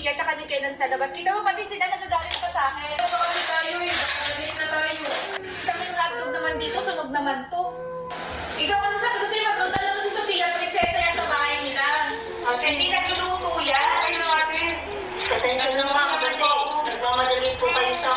Sofia tsaka ni Kenan sa labas. Kita mo pati sila nagagalit pa sa akin. Ito kasi tayo eh. Nagalit na tayo. Kami yung hotdog naman dito, sunog naman to. Ikaw kasi sabi ko sa'yo, magluto na mo si Sofia, prinsesa yan sa bahay nila. Hindi nagluluto yan. Ay na natin. Pasensya na mga kasi nagmamadali po kayo sa